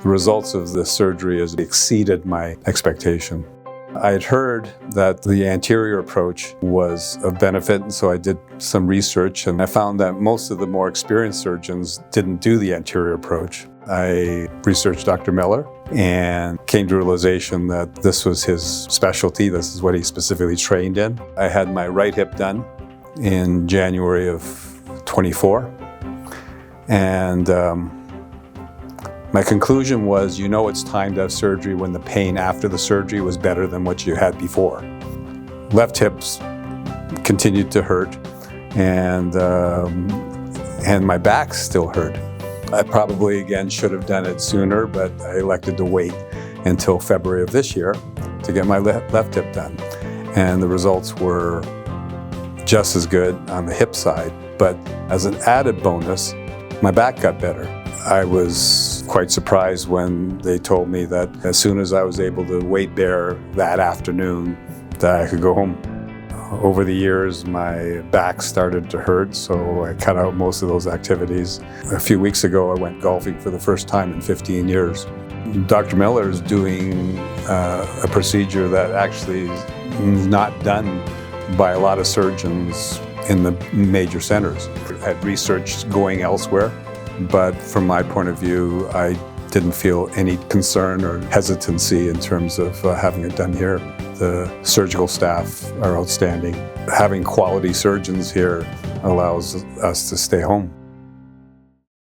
The results of the surgery has exceeded my expectation. I had heard that the anterior approach was of benefit, and so I did some research, and I found that most of the more experienced surgeons didn't do the anterior approach. I researched Dr. Miller and came to the realization that this was his specialty. This is what he specifically trained in. I had my right hip done in January of 24, and my conclusion was, it's time to have surgery when the pain after the surgery was better than what you had before. Left hips continued to hurt, and my back still hurt. I probably, again, should have done it sooner, but I elected to wait until February of this year to get my left hip done. And the results were just as good on the hip side, but as an added bonus, my back got better. I was quite surprised when they told me that as soon as I was able to weight bear that afternoon, that I could go home. Over the years, my back started to hurt, so I cut out most of those activities. A few weeks ago, I went golfing for the first time in 15 years. Dr. Miller is doing a procedure that actually is not done by a lot of surgeons in the major centers. I had research going elsewhere, but from my point of view, I didn't feel any concern or hesitancy in terms of having it done here. The surgical staff are outstanding. Having quality surgeons here allows us to stay home.